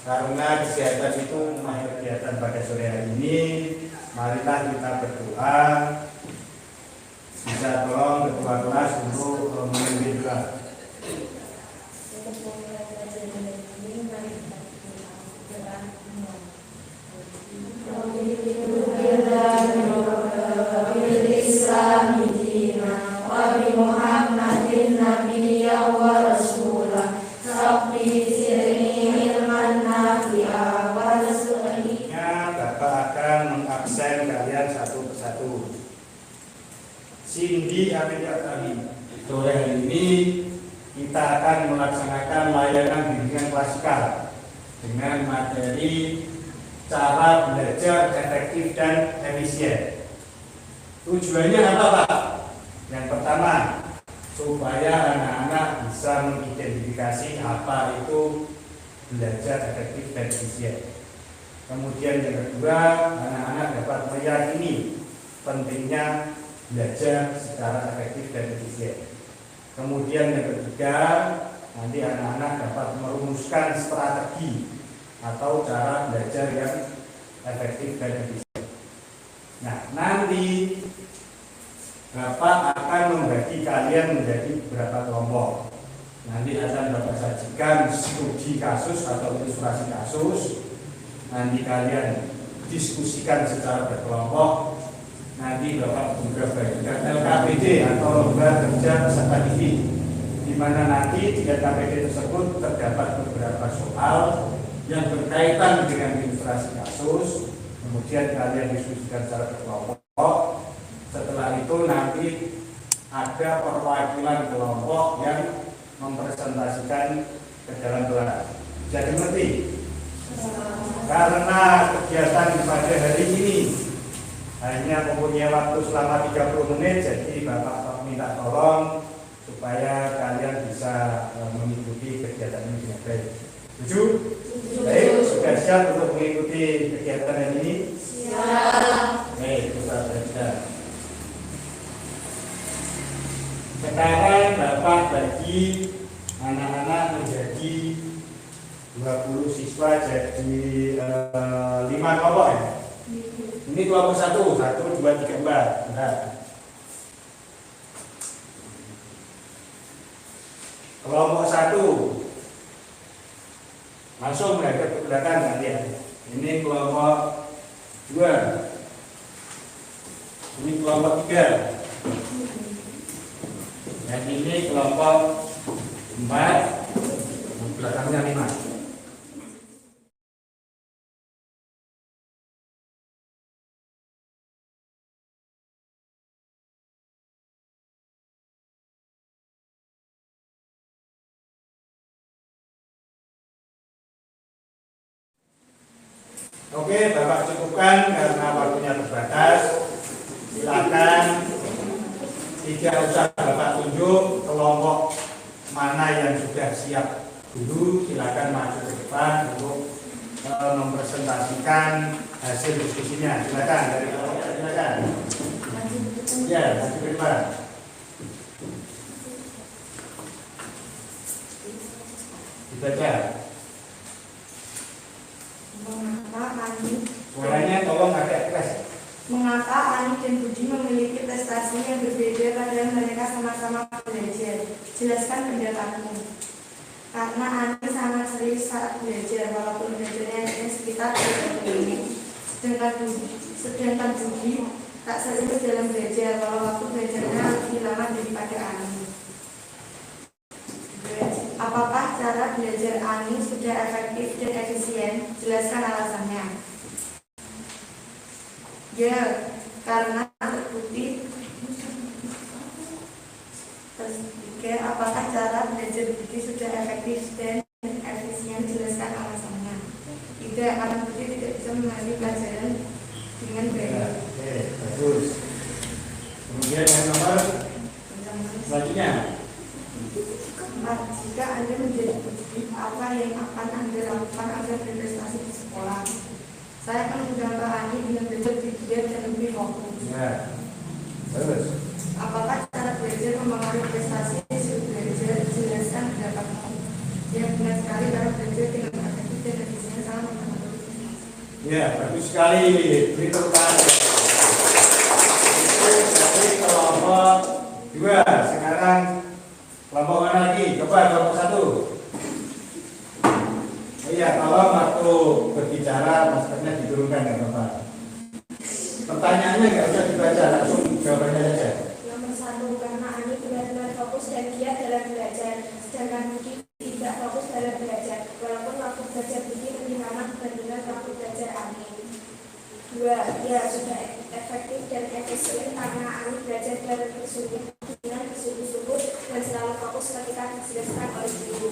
Karena kegiatan itu kegiatan pada sore hari ini, marilah kita berdoa. Bisa tolong ketua kelas untuk memimpin doa. Cindy Abidjatani. Sore hari ini kita akan melaksanakan layanan bimbingan klasikal dengan materi cara belajar efektif dan efisien. Tujuannya apa, Pak? Yang pertama, supaya anak-anak bisa mengidentifikasi apa itu belajar efektif dan efisien. Kemudian yang kedua, anak-anak dapat meyakini pentingnya belajar secara efektif dan efisien. Kemudian yang ketiga, nanti anak-anak dapat merumuskan strategi atau cara belajar yang efektif dan efisien. Nah, nanti Bapak akan membagi kalian menjadi beberapa kelompok. Nanti akan Bapak sajikan studi kasus atau ilustrasi kasus. Nanti kalian diskusikan secara berkelompok. Nanti Bapak juga bagikan LKPD atau Lomba Kerja Peserta Didik, di mana nanti di LKPD tersebut terdapat beberapa soal yang berkaitan dengan ilustrasi kasus. Kemudian kalian diskusikan secara berkelompok. Setelah itu nanti ada perwakilan kelompok yang mempresentasikan ke dalam kelas. Jadi mengerti? Karena kegiatan pada hari ini hanya mempunyai waktu selama 30 menit, jadi Bapak minta tolong supaya kalian bisa mengikuti kegiatan ini dengan baik. Setuju? Baik, sudah siap untuk mengikuti kegiatan ini? Siap. Baik, kita belajar. Sekarang Bapak bagi anak-anak menjadi 20 siswa jadi 5 kelompok ya? Ini kelompok 1, 1, 2, 3, 4. Bentar. Kelompok 1 langsung menghadap ke belakang nanti ya. Ini kelompok 2. Ini kelompok 3. Dan ini kelompok 4. Belakangnya 5. Oke, Bapak cukupkan karena waktunya terbatas. Silakan, tidak usah Bapak tunjuk kelompok mana yang sudah siap dulu. Silakan maju ke depan untuk mempresentasikan hasil diskusinya. Silakan dari kelompok, silakan. Ya, maju ke depan. Dibaca. Suaranya tolong agak keras. Mengapa Ani dan Budi memiliki prestasi yang berbeda padahal mereka sama-sama belajar? Jelaskan pendapatmu. Karena Ani sangat serius saat belajar, walaupun belajarnya hanya sekitar 30 menit. Sedangkan Budi tak serius dalam belajar, walau waktu belajarnya lebih lama daripada Ani. Apakah cara belajar Ani sudah efektif dan efisien? Jelaskan alasannya. Ya, karena terbukti. Terus tiga, apakah cara belajar Budi sudah efektif dan efisien? Jelaskan alasannya. Tidak, karena Budi tidak bisa memahami pelajaran dengan baik. Oke, bagus. Kemudian yang nomor selanjutnya. Jika Anda menjadi Budi, apa yang akan Anda lakukan agar berprestasi di sekolah? Saya akan menambah Ani dengan belajar giat dan lebih fokus. Ya, terus. Apakah cara belajar mempengaruhi prestasi? Belajar jelaskan pendapatmu. Ya, benar sekali, karena belajar dengan efektif dan efisien Ya, bagus sekali. Beri tepuk tangan. Itu dari kelompok 2. Sekarang kelompok mana lagi? Coba kelompok 1. Iya, tolong waktu berbicara maskernya diturunkan ya Bapak. Pertanyaannya nggak usah dibaca, langsung jawabannya saja. Nomor 1, karena Ani benar-benar fokus dan giat dalam belajar, sedangkan Budi tidak fokus dalam belajar, walaupun waktu belajar Budi lebih lama dibandingkan waktu belajar Ani. 2, ya sudah efektif dan efisien karena Ani belajar dengan bersungguh-sungguh dan selalu fokus ketika dijelaskan oleh guru.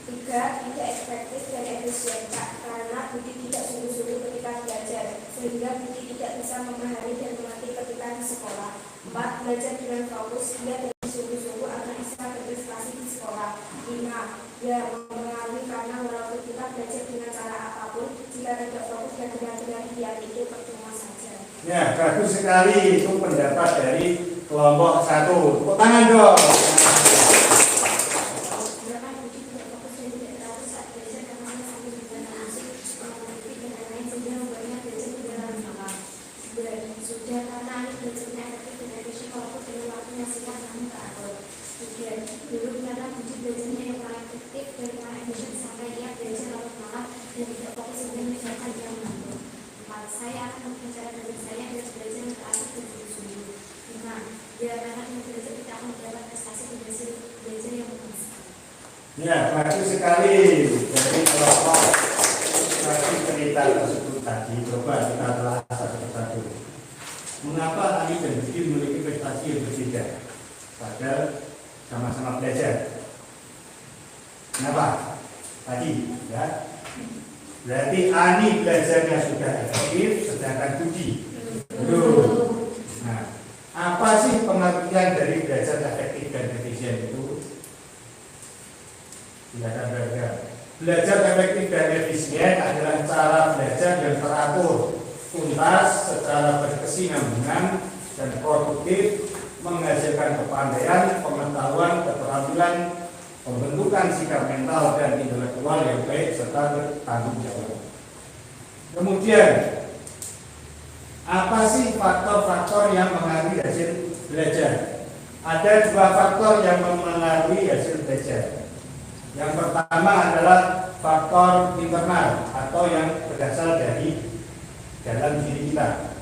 3, tidak efektif dan efisien karena Budi tidak sungguh-sungguh ketika belajar, sehingga Budi tidak bisa memahami dan mengerti ketika di sekolah. 4, belajar dengan fokus, giat dan sungguh-sungguh agar bisa berprestasi di sekolah. 5, ya mempengaruhi karena walaupun kita belajar dengan cara apapun, jika tidak fokus dan benar-benar giat itu percuma saja. Ya, bagus sekali. Itu pendapat dari kelompok 1. Tepuk tangan dong. Sudah karena Ani belajarnya efektif dan efisien walaupun dengan waktunya singkat namun teratur. 3, dulu karena Budi belajarnya yang paling efektif dan paling efisien sampai ia belajar lalu malam dan tidak fokus sehingga menyebabkan dia mengantuk. 4, saya akan membicara dengan saya dan belajar yang teratur dan sungguh-sungguh. 5, ya karena dengan belajar kita akan mendapat prestasi dan hasil belajar yang bagus. Ya, bagus sekali. Dari kelompok tadi cerita tersebut tadi, coba kita telah satu persatu. Mengapa Ani dan Budi memiliki prestasi yang berbeda? Padahal sama-sama belajar. Kenapa? Tadi, ya. Berarti Ani belajarnya sudah efektif, sedangkan Budi belum. Nah, apa sih pengertian dari belajar efektif dan efisien itu? Silakan belajar. Belajar efektif dan efisien adalah cara belajar yang teratur, tuntas, secara berkesinambungan dan produktif, menghasilkan kepandaian, pengetahuan, keterampilan, pembentukan sikap mental dan intelektual yang baik serta bertanggung jawab. Kemudian, apa sih faktor-faktor yang mempengaruhi hasil belajar? Ada 2 faktor yang mempengaruhi hasil belajar. Yang pertama adalah faktor internal atau yang berasal dari dalam diri kita.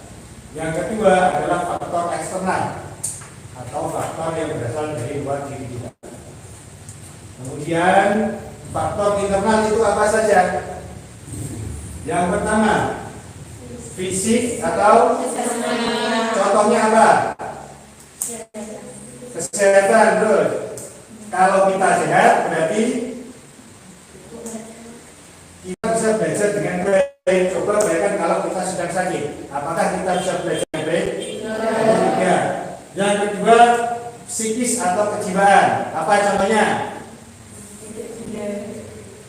Yang kedua adalah faktor eksternal atau faktor yang berasal dari luar diri kita. Kemudian faktor internal itu apa saja? Yang pertama, fisik atau contohnya apa? Kesehatan. Terus kalau kita sehat berarti kita bisa belajar dengan baik. Coba bayangkan kalau kita sedang sakit, apakah kita bisa belajar dengan baik? Ya. Yang kedua, psikis atau kejiwaan. Apa contohnya?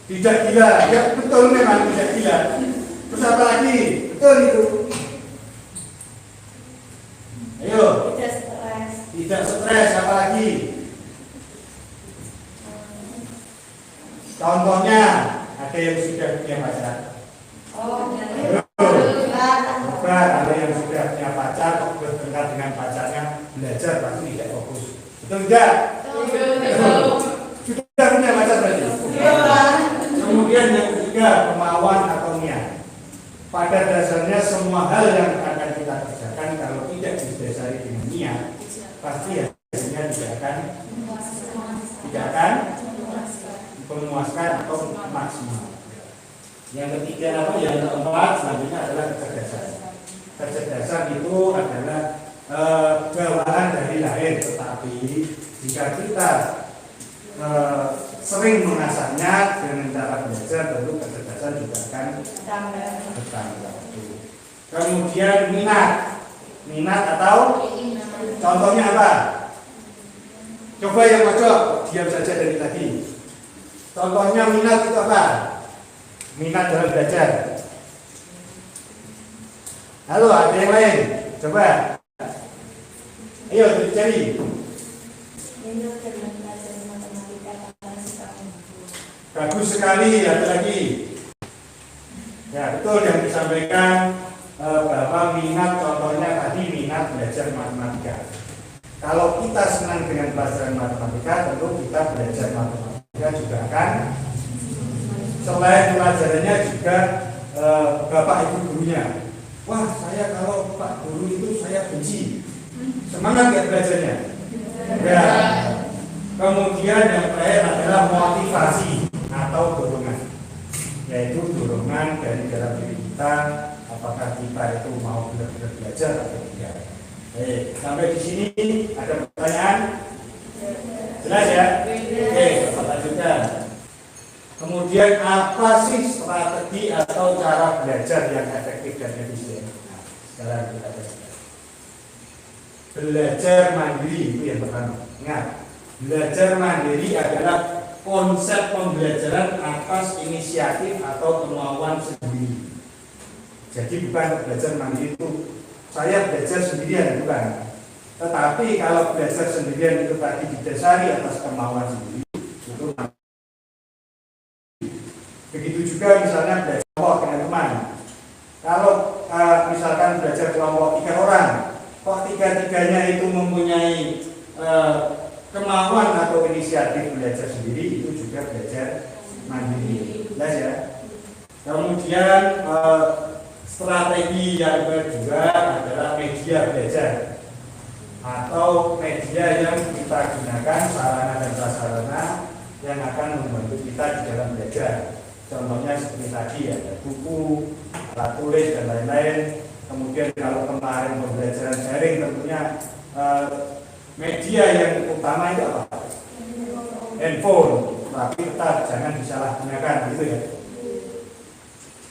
Tidak gila. Ya betul, memang tidak gila. Terus apa lagi? Betul itu. Ayo. Tidak stres. Apa lagi? Contohnya, ada yang sudah punya pacar. Ada yang sudah punya pacar, bertengkar dengan pacarnya, belajar pasti tidak fokus. Betul tidak? Sudah punya pacar berarti? Kemudian yang ketiga, kemauan atau niat. Pada dasarnya semua hal yang akan kita kerjakan kalau tidak didasari dengan niat, pasti hasilnya tidak akan memuaskan atau maksimal. Yang ketiga apa? Yang keempat selanjutnya adalah kecerdasan. Kecerdasan itu adalah bawaan dari lahir, tetapi jika kita sering mengasahnya dengan cara belajar, tentu kecerdasan juga akan bertambah. Kemudian minat atau contohnya apa? Coba yang pojok, diam saja dari tadi. Contohnya minat itu apa? Minat dalam belajar. Halo, ada yang lain? Coba. Ayo dicari. Bagus sekali, ada lagi. Ya betul yang disampaikan bahwa minat, contohnya tadi minat belajar matematika. Kalau kita senang dengan pelajaran matematika, tentu kita belajar matematika juga akan. Selain pelajarannya juga bapak ibu gurunya. Wah, saya kalau pak guru itu saya benci. Semangat nggak belajarnya? Ya. Kemudian yang terakhir adalah motivasi atau dorongan, yaitu dorongan dari dalam diri kita, apakah kita itu mau benar-benar belajar atau tidak. Sampai di sini ada pertanyaan? Jelas ya? Oke, kita lanjutkan. Kemudian apa sih strategi atau cara belajar yang efektif dan efisien? Nah, sekarang kita lihat. Belajar mandiri itu yang pertama. Ingat, belajar mandiri adalah konsep pembelajaran atas inisiatif atau kemauan sendiri. Jadi bukan belajar mandiri itu saya belajar sendirian, bukan. Tetapi kalau belajar sendirian itu tadi didasari atas kemauan sendiri, itu begitu juga misalnya belajar kelompok dengan teman. Kalau misalkan belajar kelompok 3 orang, kok 3-3-nya itu mempunyai kemauan atau inisiatif belajar sendiri, itu juga belajar mandiri. Jelas ya? Kemudian strategi yang kedua adalah media belajar atau media yang kita gunakan, sarana dan prasarana yang akan membantu kita di dalam belajar. Contohnya seperti tadi ada buku, alat tulis dan lain-lain. Kemudian kalau kemarin pembelajaran daring tentunya media yang utama itu apa? Handphone. Tapi tetap jangan disalahgunakan gitu ya.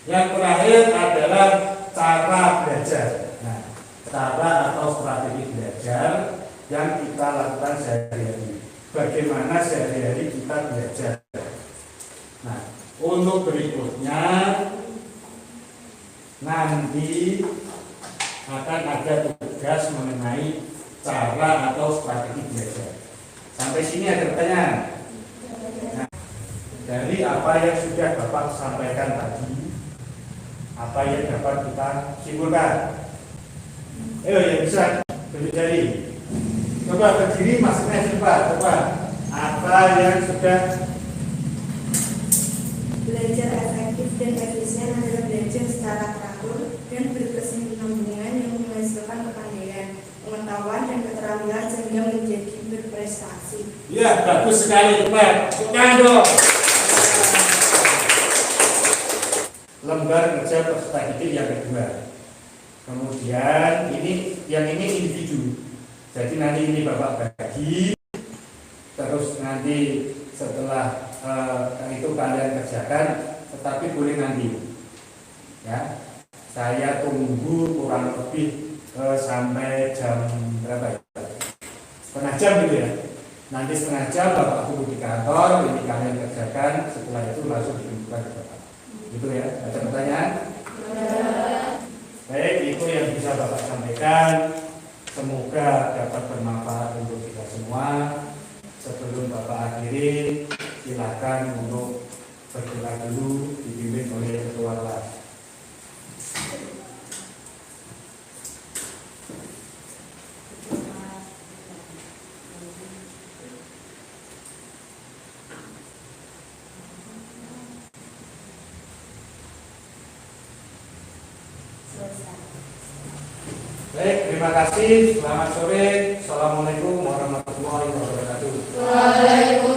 Yang terakhir adalah cara belajar. Nah, cara atau strategi belajar yang kita lakukan sehari-hari. Bagaimana sehari-hari kita belajar. Nah, untuk berikutnya nanti akan ada tugas mengenai cara atau strategi belajar. Sampai sini ada pertanyaan? Nah, dari apa yang sudah Bapak sampaikan tadi, apa yang dapat kita simpulkan? Ayo yang bisa berdiri. Coba berdiri, maksudnya coba. Apa yang sudah Belajar efektif dan efisien adalah belajar secara teratur dan berkesinambungan yang menghasilkan kepandaian, pengetahuan dan keterampilan sehingga menjadi berprestasi. Ya, bagus sekali, Pak. Tepuk lembar kerja peserta didik yang kedua. Kemudian yang ini individu. Jadi nanti ini Bapak bagi, terus nanti setelah itu kalian kerjakan, tetapi boleh nanti. Ya, saya tunggu kurang lebih sampai jam berapa ya? Setengah jam gitu ya. Nanti setengah jam Bapak tunggu di kantor, ini kalian kerjakan, setelah itu langsung ditunjukkan ke Bapak. Gitu ya, ada pertanyaan? Baik, itu yang bisa Bapak sampaikan. Semoga dapat bermanfaat untuk kita semua. Sebelum Bapak akhiri, silakan untuk berdoa dulu dipimpin oleh ketua kelas. Baik, terima kasih. Selamat sore. Assalamualaikum warahmatullahi wabarakatuh. Waalaikumsalam.